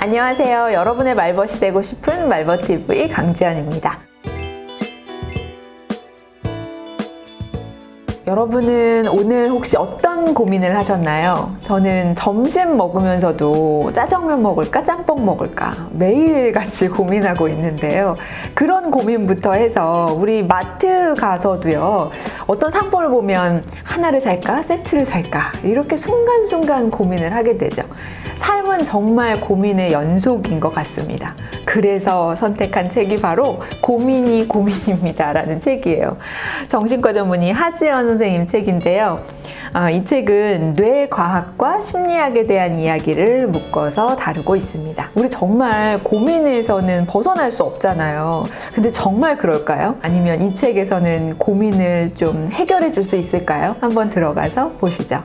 안녕하세요. 여러분의 말벗이 되고 싶은 말벗TV 강지연입니다. 여러분은 오늘 혹시 어떤 고민을 하셨나요? 저는 점심 먹으면서도 짜장면 먹을까 짬뽕 먹을까 매일같이 고민하고 있는데요. 그런 고민부터 해서 우리 마트 가서도요, 어떤 상품을 보면 하나를 살까 세트를 살까 이렇게 순간순간 고민을 하게 되죠. 삶은 정말 고민의 연속인 것 같습니다. 그래서 선택한 책이 바로 고민이 고민입니다 라는 책이에요. 정신과 전문의 하지연 선생님 책인데요. 이 책은 뇌과학과 심리학에 대한 이야기를 묶어서 다루고 있습니다. 우리 정말 고민에서는 벗어날 수 없잖아요. 근데 정말 그럴까요? 아니면 이 책에서는 고민을 좀 해결해 줄 수 있을까요? 한번 들어가서 보시죠.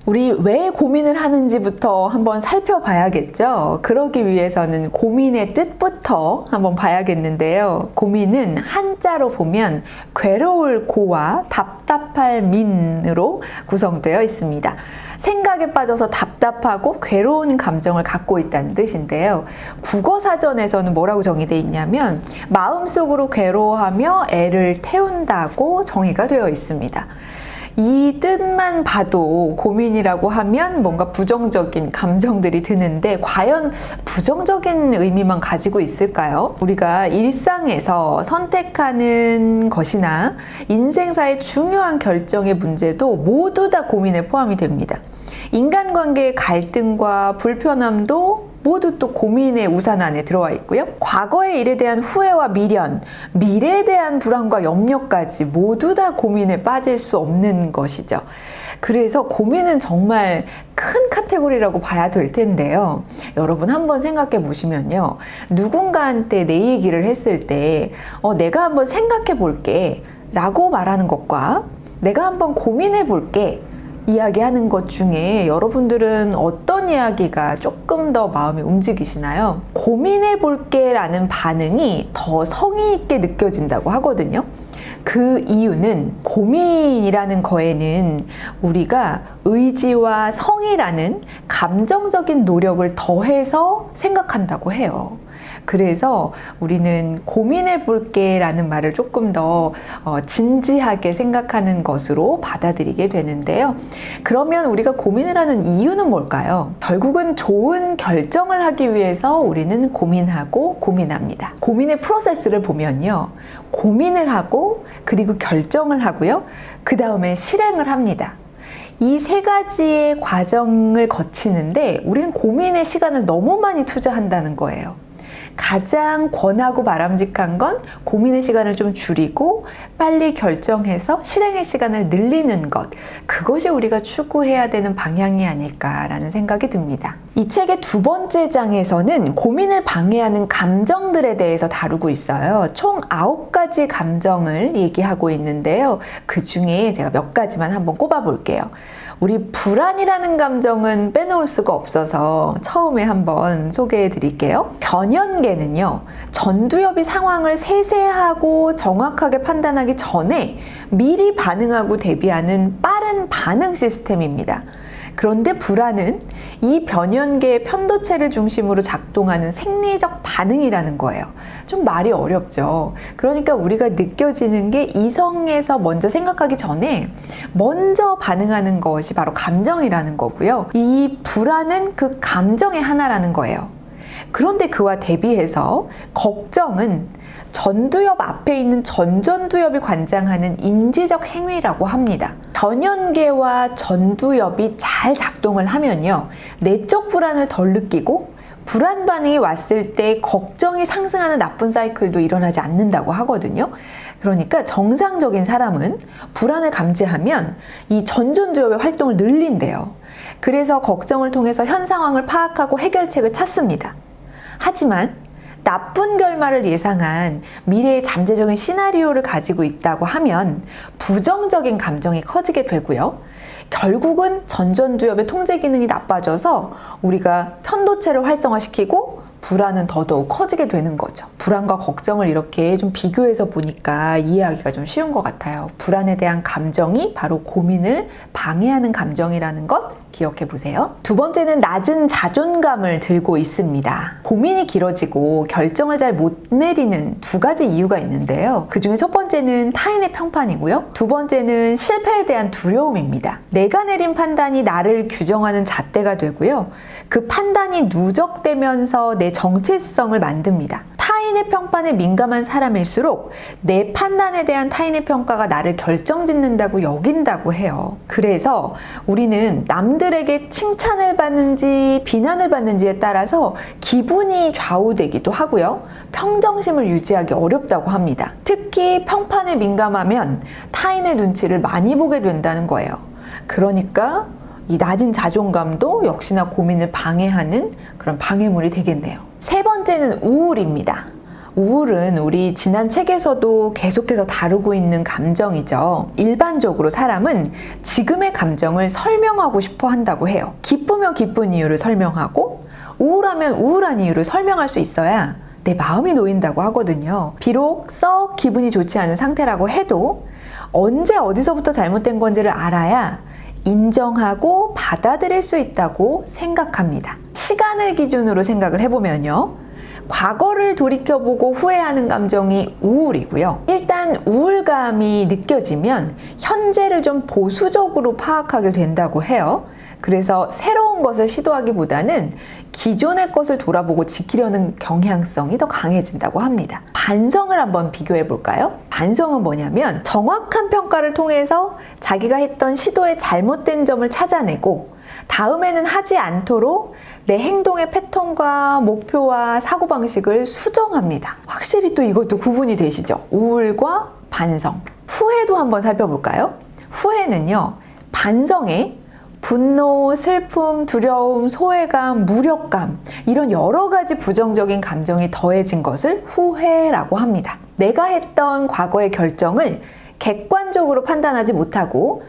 우리 왜 고민을 하는지부터 한번 살펴봐야겠죠? 그러기 위해서는 고민의 뜻부터 한번 봐야겠는데요. 고민은 한자로 보면 괴로울 고와 답답할 민으로 구성되어 있습니다. 생각에 빠져서 답답하고 괴로운 감정을 갖고 있다는 뜻인데요. 국어사전에서는 뭐라고 정의되어 있냐면 마음속으로 괴로워하며 애를 태운다고 정의가 되어 있습니다. 이 뜻만 봐도 고민이라고 하면 뭔가 부정적인 감정들이 드는데 과연 부정적인 의미만 가지고 있을까요? 우리가 일상에서 선택하는 것이나 인생사의 중요한 결정의 문제도 모두 다 고민에 포함이 됩니다. 인간관계의 갈등과 불편함도 모두 또 고민의 우산 안에 들어와 있고요. 과거의 일에 대한 후회와 미련, 미래에 대한 불안과 염려까지 모두 다 고민에 빠질 수 없는 것이죠. 그래서 고민은 정말 큰 카테고리라고 봐야 될 텐데요. 여러분 한번 생각해 보시면요. 누군가한테 내 얘기를 했을 때 내가 한번 생각해 볼게 라고 말하는 것과 내가 한번 고민해 볼게 이야기하는 것 중에 여러분들은 어떤 이야기가 조금 더 마음이 움직이시나요? 고민해 볼게 라는 반응이 더 성의 있게 느껴진다고 하거든요. 그 이유는 고민이라는 거에는 우리가 의지와 성이라는 감정적인 노력을 더해서 생각한다고 해요. 그래서 우리는 고민해 볼게 라는 말을 조금 더 진지하게 생각하는 것으로 받아들이게 되는데요. 그러면 우리가 고민을 하는 이유는 뭘까요? 결국은 좋은 결정을 하기 위해서 우리는 고민하고 고민합니다. 고민의 프로세스를 보면요. 고민을 하고 그리고 결정을 하고요. 그 다음에 실행을 합니다. 이 세 가지의 과정을 거치는데 우리는 고민의 시간을 너무 많이 투자한다는 거예요. 가장 권하고 바람직한 건 고민의 시간을 좀 줄이고 빨리 결정해서 실행의 시간을 늘리는 것. 그것이 우리가 추구해야 되는 방향이 아닐까라는 생각이 듭니다. 이 책의 두 번째 장에서는 고민을 방해하는 감정들에 대해서 다루고 있어요. 총 9가지 감정을 얘기하고 있는데요. 그 중에 제가 몇 가지만 한번 꼽아 볼게요. 우리 불안이라는 감정은 빼놓을 수가 없어서 처음에 한번 소개해 드릴게요. 변연계는요, 전두엽이 상황을 세세하고 정확하게 판단하기 전에 미리 반응하고 대비하는 빠른 반응 시스템입니다. 그런데 불안은 이 변연계의 편도체를 중심으로 작동하는 생리적 반응이라는 거예요. 좀 말이 어렵죠. 그러니까 우리가 느껴지는 게 이성에서 먼저 생각하기 전에 먼저 반응하는 것이 바로 감정이라는 거고요. 이 불안은 그 감정의 하나라는 거예요. 그런데 그와 대비해서 걱정은 전두엽 앞에 있는 전전두엽이 관장하는 인지적 행위라고 합니다. 변연계와 전두엽이 잘 작동을 하면요, 내적 불안을 덜 느끼고 불안 반응이 왔을 때 걱정이 상승하는 나쁜 사이클도 일어나지 않는다고 하거든요. 그러니까 정상적인 사람은 불안을 감지하면 이 전전두엽의 활동을 늘린대요. 그래서 걱정을 통해서 현 상황을 파악하고 해결책을 찾습니다. 하지만 나쁜 결말을 예상한 미래의 잠재적인 시나리오를 가지고 있다고 하면 부정적인 감정이 커지게 되고요. 결국은 전전두엽의 통제 기능이 나빠져서 우리가 편도체를 활성화시키고 불안은 더더욱 커지게 되는 거죠. 불안과 걱정을 이렇게 좀 비교해서 보니까 이해하기가 좀 쉬운 것 같아요. 불안에 대한 감정이 바로 고민을 방해하는 감정이라는 것 기억해 보세요. 두 번째는 낮은 자존감을 들고 있습니다. 고민이 길어지고 결정을 잘 못 내리는 두 가지 이유가 있는데요. 그 중에 첫 번째는 타인의 평판이고요. 두 번째는 실패에 대한 두려움입니다. 내가 내린 판단이 나를 규정하는 잣대가 되고요. 그 판단이 누적되면서 내 정체성을 만듭니다. 타인의 평판에 민감한 사람일수록 내 판단에 대한 타인의 평가가 나를 결정짓는다고 여긴다고 해요. 그래서 우리는 남들에게 칭찬을 받는지 비난을 받는지에 따라서 기분이 좌우되기도 하고요. 평정심을 유지하기 어렵다고 합니다. 특히 평판에 민감하면 타인의 눈치를 많이 보게 된다는 거예요. 그러니까 이 낮은 자존감도 역시나 고민을 방해하는 그런 방해물이 되겠네요. 세 번째는 우울입니다. 우울은 우리 지난 책에서도 계속해서 다루고 있는 감정이죠. 일반적으로 사람은 지금의 감정을 설명하고 싶어 한다고 해요. 기쁘면 기쁜 이유를 설명하고 우울하면 우울한 이유를 설명할 수 있어야 내 마음이 놓인다고 하거든요. 비록 썩 기분이 좋지 않은 상태라고 해도 언제 어디서부터 잘못된 건지를 알아야 인정하고 받아들일 수 있다고 생각합니다. 시간을 기준으로 생각을 해보면요. 과거를 돌이켜보고 후회하는 감정이 우울이고요. 일단 우울감이 느껴지면 현재를 좀 보수적으로 파악하게 된다고 해요. 그래서 새로운 것을 시도하기보다는 기존의 것을 돌아보고 지키려는 경향성이 더 강해진다고 합니다. 반성을 한번 비교해 볼까요? 반성은 뭐냐면 정확한 평가를 통해서 자기가 했던 시도의 잘못된 점을 찾아내고 다음에는 하지 않도록 내 행동의 패턴과 목표와 사고방식을 수정합니다. 확실히 또 이것도 구분이 되시죠? 우울과 반성. 후회도 한번 살펴볼까요? 후회는요, 반성에 분노, 슬픔, 두려움, 소외감, 무력감 이런 여러 가지 부정적인 감정이 더해진 것을 후회라고 합니다. 내가 했던 과거의 결정을 객관적으로 판단하지 못하고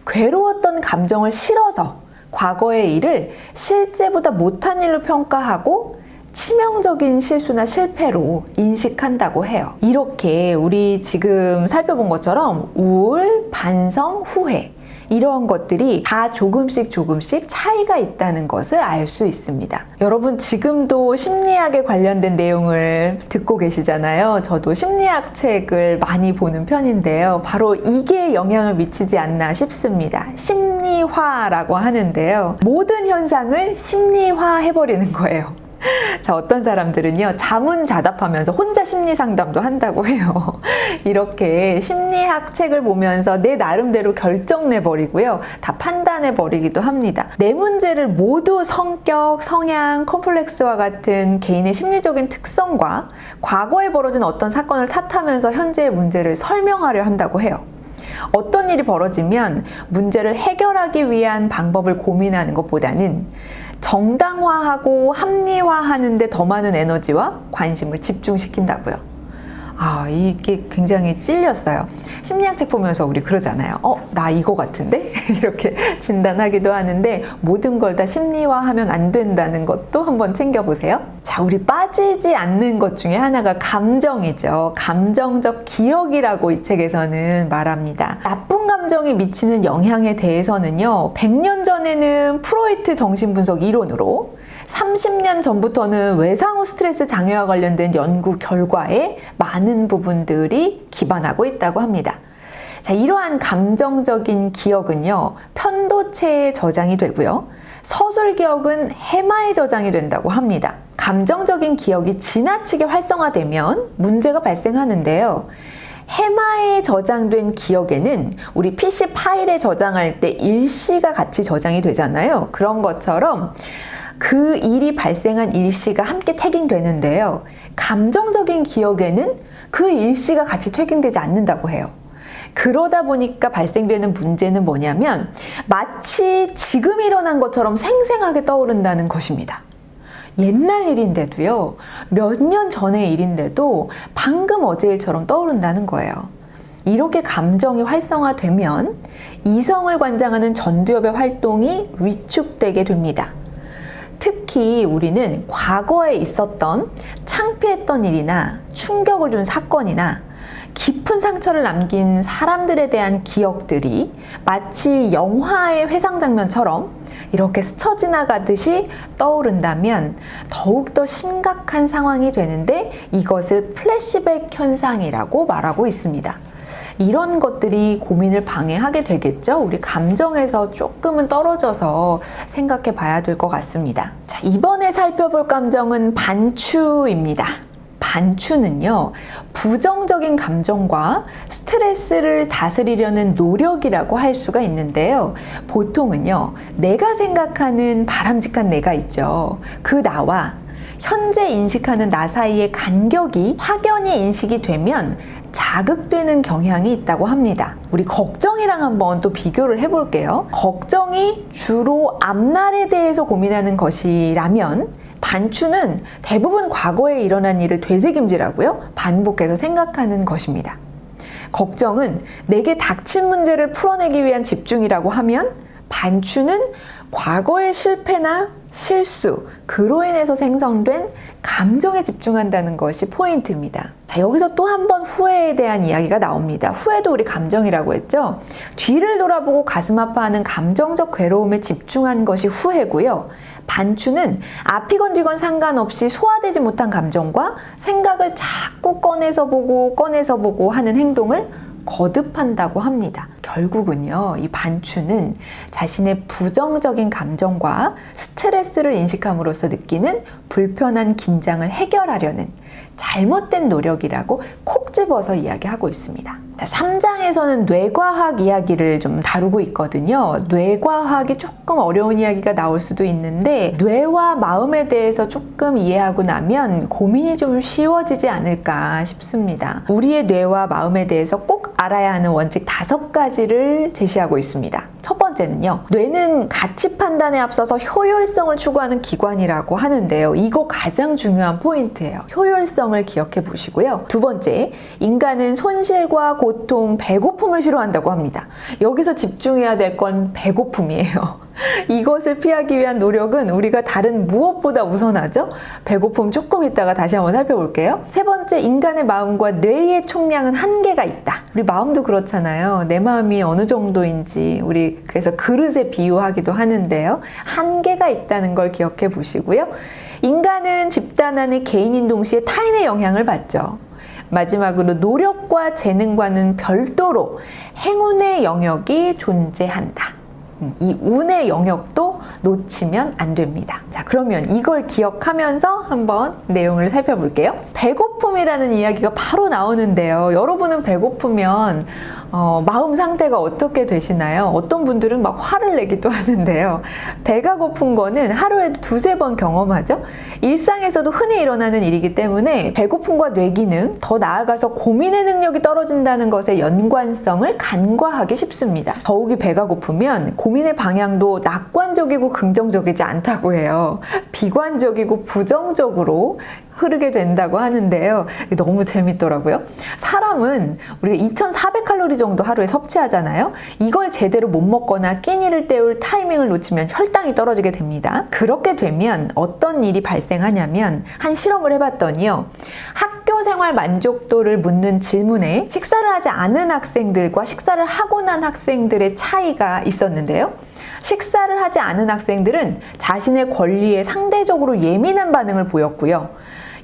괴로웠던 감정을 실어서 과거의 일을 실제보다 못한 일로 평가하고 치명적인 실수나 실패로 인식한다고 해요. 이렇게 우리 지금 살펴본 것처럼 우울, 반성, 후회 이러한 것들이 다 조금씩 차이가 있다는 것을 알 수 있습니다. 여러분 지금도 심리학에 관련된 내용을 듣고 계시잖아요. 저도 심리학 책을 많이 보는 편인데요. 바로 이게 영향을 미치지 않나 싶습니다. 심리화라고 하는데요. 모든 현상을 심리화해버리는 거예요. 자, 어떤 사람들은요, 자문자답하면서 혼자 심리상담도 한다고 해요. 이렇게 심리학 책을 보면서 내 나름대로 결정내버리고요. 다 판단해버리기도 합니다. 내 문제를 모두 성격, 성향, 컴플렉스와 같은 개인의 심리적인 특성과 과거에 벌어진 어떤 사건을 탓하면서 현재의 문제를 설명하려 한다고 해요. 어떤 일이 벌어지면 문제를 해결하기 위한 방법을 고민하는 것보다는 정당화하고 합리화하는 데 더 많은 에너지와 관심을 집중시킨다고요. 이게 굉장히 찔렸어요. 심리학 책 보면서 우리 그러잖아요. 나 이거 같은데? 이렇게 진단하기도 하는데 모든 걸 다 심리화하면 안 된다는 것도 한번 챙겨보세요. 자, 우리 빠지지 않는 것 중에 하나가 감정이죠. 감정적 기억이라고 이 책에서는 말합니다. 나쁜 감정이 미치는 영향에 대해서는요, 100년 전에는 프로이트 정신분석 이론으로 30년 전부터는 외상후 스트레스 장애와 관련된 연구 결과에 많은 부분들이 기반하고 있다고 합니다. 자, 이러한 감정적인 기억은요, 편도체에 저장이 되고요. 서술 기억은 해마에 저장이 된다고 합니다. 감정적인 기억이 지나치게 활성화되면 문제가 발생하는데요. 해마에 저장된 기억에는 우리 PC 파일에 저장할 때 일시가 같이 저장이 되잖아요. 그런 것처럼 그 일이 발생한 일시가 함께 태깅되는데요. 감정적인 기억에는 그 일시가 같이 태깅되지 않는다고 해요. 그러다 보니까 발생되는 문제는 뭐냐면 마치 지금 일어난 것처럼 생생하게 떠오른다는 것입니다. 옛날 일인데도요, 몇 년 전의 일인데도 방금 어제 일처럼 떠오른다는 거예요. 이렇게 감정이 활성화되면 이성을 관장하는 전두엽의 활동이 위축되게 됩니다. 특히 특히 우리는 과거에 있었던 창피했던 일이나 충격을 준 사건이나 깊은 상처를 남긴 사람들에 대한 기억들이 마치 영화의 회상 장면처럼 이렇게 스쳐 지나가듯이 떠오른다면 더욱더 심각한 상황이 되는데 이것을 플래시백 현상이라고 말하고 있습니다. 이런 것들이 고민을 방해하게 되겠죠? 우리 감정에서 조금은 떨어져서 생각해 봐야 될 것 같습니다. 자, 이번에 살펴볼 감정은 반추입니다. 반추는요, 부정적인 감정과 스트레스를 다스리려는 노력이라고 할 수가 있는데요. 보통은요, 내가 생각하는 바람직한 내가 있죠. 그 나와 현재 인식하는 나 사이의 간격이 확연히 인식이 되면 자극되는 경향이 있다고 합니다. 우리 걱정이랑 한번 또 비교를 해볼게요. 걱정이 주로 앞날에 대해서 고민하는 것이라면 반추는 대부분 과거에 일어난 일을 되새김질하고요, 반복해서 생각하는 것입니다. 걱정은 내게 닥친 문제를 풀어내기 위한 집중이라고 하면 반추는 과거의 실패나 실수, 그로 인해서 생성된 감정에 집중한다는 것이 포인트입니다. 자, 여기서 또 한 번 후회에 대한 이야기가 나옵니다. 후회도 우리 감정이라고 했죠? 뒤를 돌아보고 가슴 아파하는 감정적 괴로움에 집중한 것이 후회고요. 반추는 앞이건 뒤건 상관없이 소화되지 못한 감정과 생각을 자꾸 꺼내서 보고 하는 행동을 거듭한다고 합니다. 결국은요, 이 반추는 자신의 부정적인 감정과 스트레스를 인식함으로써 느끼는 불편한 긴장을 해결하려는 잘못된 노력이라고 콕 집어서 이야기하고 있습니다. 3장에서는 뇌과학 이야기를 좀 다루고 있거든요. 뇌과학이 조금 어려운 이야기가 나올 수도 있는데 뇌와 마음에 대해서 조금 이해하고 나면 고민이 좀 쉬워지지 않을까 싶습니다. 우리의 뇌와 마음에 대해서 꼭 알아야 하는 원칙 5가지를 제시하고 있습니다. 첫 번째는요, 뇌는 가치 판단에 앞서서 효율성을 추구하는 기관이라고 하는데요. 이거 가장 중요한 포인트예요. 효율성을 기억해 보시고요. 두 번째, 인간은 손실과 고통, 배고픔을 싫어한다고 합니다. 여기서 집중해야 될 건 배고픔이에요. 이것을 피하기 위한 노력은 우리가 다른 무엇보다 우선하죠? 배고픔 조금 있다가 다시 한번 살펴볼게요. 세 번째, 인간의 마음과 뇌의 총량은 한계가 있다. 우리 마음도 그렇잖아요. 내 마음이 어느 정도인지 우리 그래서 그릇에 비유하기도 하는데요. 한계가 있다는 걸 기억해 보시고요. 인간은 집단 안의 개인인 동시에 타인의 영향을 받죠. 마지막으로 노력과 재능과는 별도로 행운의 영역이 존재한다. 이 운의 영역도 놓치면 안 됩니다. 자, 그러면 이걸 기억하면서 한번 내용을 살펴볼게요. 배고픔이라는 이야기가 바로 나오는데요. 여러분은 배고프면 마음 상태가 어떻게 되시나요? 어떤 분들은 막 화를 내기도 하는데요. 배가 고픈 거는 하루에도 2-3번 경험하죠? 일상에서도 흔히 일어나는 일이기 때문에 배고픔과 뇌기능, 더 나아가서 고민의 능력이 떨어진다는 것의 연관성을 간과하기 쉽습니다. 더욱이 배가 고프면 고민의 방향도 낙관적이고 긍정적이지 않다고 해요. 비관적이고 부정적으로 흐르게 된다고 하는데요. 너무 재밌더라고요. 사람은 우리가 2,400칼로리 정도 하루에 섭취하잖아요. 이걸 제대로 못 먹거나 끼니를 때울 타이밍을 놓치면 혈당이 떨어지게 됩니다. 그렇게 되면 어떤 일이 발생하냐면 한 실험을 해봤더니요. 학교 생활 만족도를 묻는 질문에 식사를 하지 않은 학생들과 식사를 하고 난 학생들의 차이가 있었는데요. 식사를 하지 않은 학생들은 자신의 권리에 상대적으로 예민한 반응을 보였고요.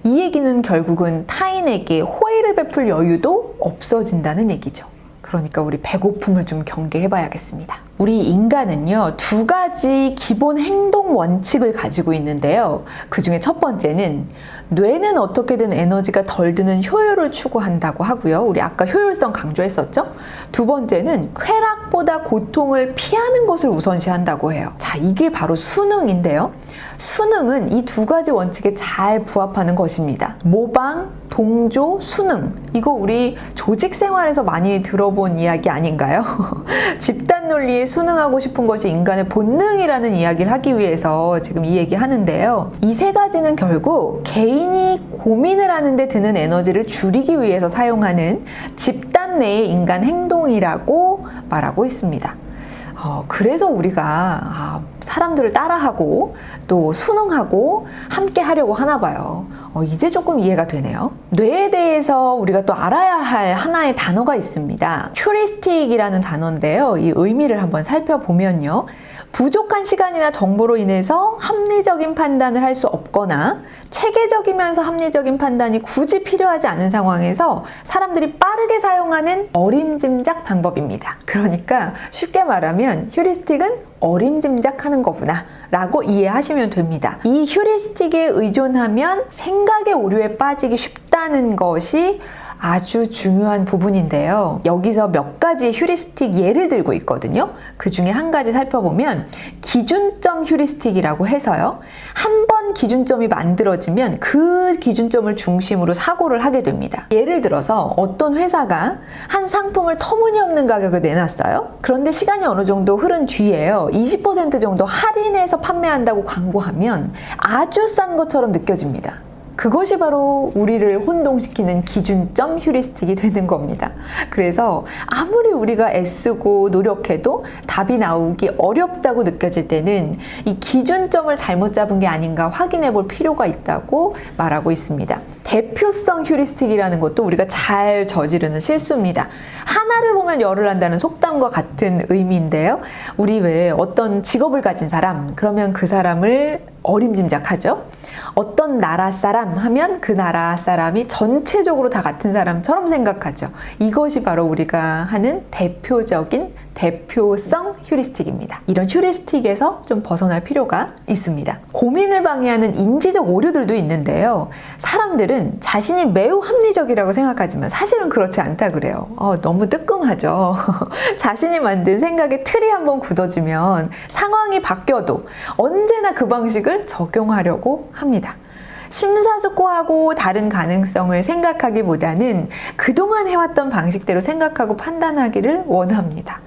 이 얘기는 결국은 타인에게 호의를 베풀 여유도 없어진다는 얘기죠. 그러니까 우리 배고픔을 좀 경계해 봐야겠습니다. 우리 인간은요, 2가지 기본 행동 원칙을 가지고 있는데요. 그 중에 첫 번째는 뇌는 어떻게든 에너지가 덜 드는 효율을 추구한다고 하고요. 우리 아까 효율성 강조했었죠? 두 번째는 쾌락보다 고통을 피하는 것을 우선시한다고 해요. 자, 이게 바로 수능인데요. 수능은 이 2가지 원칙에 잘 부합하는 것입니다. 모방, 동조, 수능. 이거 우리 조직 생활에서 많이 들어본 이야기 아닌가요? 집단 논리에 순응하고 싶은 것이 인간의 본능이라는 이야기를 하기 위해서 지금 이 얘기 하는데요. 이 3가지는 결국 개인이 고민을 하는데 드는 에너지를 줄이기 위해서 사용하는 집단 내의 인간 행동이라고 말하고 있습니다. 그래서 우리가 사람들을 따라하고 또 순응하고 함께 하려고 하나 봐요. 이제 조금 이해가 되네요. 뇌에 대해서 우리가 또 알아야 할 하나의 단어가 있습니다. 휴리스틱이라는 단어인데요. 이 의미를 한번 살펴보면요. 부족한 시간이나 정보로 인해서 합리적인 판단을 할 수 없거나 체계적이면서 합리적인 판단이 굳이 필요하지 않은 상황에서 사람들이 빠르게 사용하는 어림짐작 방법입니다. 그러니까 쉽게 말하면 휴리스틱은 어림짐작하는 거구나 라고 이해하시면 됩니다. 이 휴리스틱에 의존하면 생각의 오류에 빠지기 쉽다는 것이 아주 중요한 부분인데요. 여기서 몇 가지 휴리스틱 예를 들고 있거든요. 그 중에 한 가지 살펴보면 기준점 휴리스틱이라고 해서요. 한 번 기준점이 만들어지면 그 기준점을 중심으로 사고를 하게 됩니다. 예를 들어서 어떤 회사가 한 상품을 터무니없는 가격을 내놨어요. 그런데 시간이 어느 정도 흐른 뒤에요. 20% 정도 할인해서 판매한다고 광고하면 아주 싼 것처럼 느껴집니다. 그것이 바로 우리를 혼동시키는 기준점 휴리스틱이 되는 겁니다. 그래서 아무리 우리가 애쓰고 노력해도 답이 나오기 어렵다고 느껴질 때는 이 기준점을 잘못 잡은 게 아닌가 확인해 볼 필요가 있다고 말하고 있습니다. 대표성 휴리스틱이라는 것도 우리가 잘 저지르는 실수입니다. 하나를 보면 열을 한다는 속담과 같은 의미인데요. 우리 왜 어떤 직업을 가진 사람, 그러면 그 사람을 어림짐작하죠. 어떤 나라 사람 하면 그 나라 사람이 전체적으로 다 같은 사람처럼 생각하죠. 이것이 바로 우리가 하는 대표적인 대표성 휴리스틱입니다. 이런 휴리스틱에서 좀 벗어날 필요가 있습니다. 고민을 방해하는 인지적 오류들도 있는데요. 사람들은 자신이 매우 합리적이라고 생각하지만 사실은 그렇지 않다 그래요. 너무 뜨끔하죠. 자신이 만든 생각의 틀이 한번 굳어지면 상황이 바뀌어도 언제나 그 방식을 적용하려고 합니다. 심사숙고하고 다른 가능성을 생각하기보다는 그동안 해왔던 방식대로 생각하고 판단하기를 원합니다.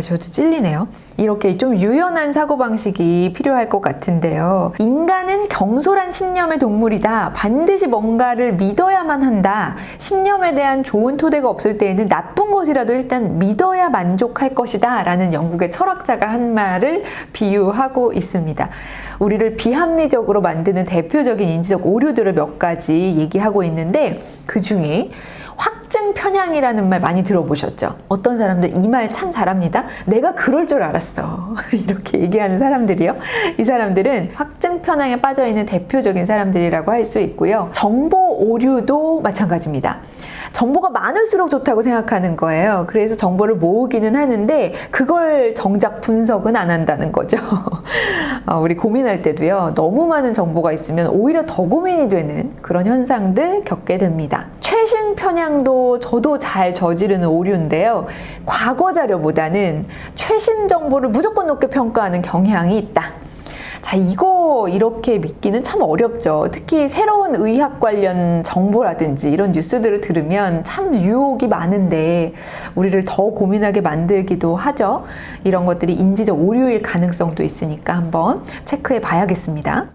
저도 찔리네요. 이렇게 좀 유연한 사고방식이 필요할 것 같은데요. 인간은 경솔한 신념의 동물이다. 반드시 뭔가를 믿어야만 한다. 신념에 대한 좋은 토대가 없을 때에는 나쁜 것이라도 일단 믿어야 만족할 것이다. 라는 영국의 철학자가 한 말을 비유하고 있습니다. 우리를 비합리적으로 만드는 대표적인 인지적 오류들을 몇 가지 얘기하고 있는데 그 중에 확증 편향이라는 말 많이 들어보셨죠? 어떤 사람들 이 말 참 잘합니다. 내가 그럴 줄 알았어. 이렇게 얘기하는 사람들이요. 이 사람들은 확증 편향에 빠져있는 대표적인 사람들이라고 할 수 있고요. 정보 오류도 마찬가지입니다. 정보가 많을수록 좋다고 생각하는 거예요. 그래서 정보를 모으기는 하는데 그걸 정작 분석은 안 한다는 거죠. 우리 고민할 때도요. 너무 많은 정보가 있으면 오히려 더 고민이 되는 그런 현상들 겪게 됩니다. 최신 편향도 저도 잘 저지르는 오류인데요. 과거 자료보다는 최신 정보를 무조건 높게 평가하는 경향이 있다. 자, 이거 이렇게 믿기는 참 어렵죠. 특히 새로운 의학 관련 정보라든지 이런 뉴스들을 들으면 참 유혹이 많은데 우리를 더 고민하게 만들기도 하죠. 이런 것들이 인지적 오류일 가능성도 있으니까 한번 체크해 봐야겠습니다.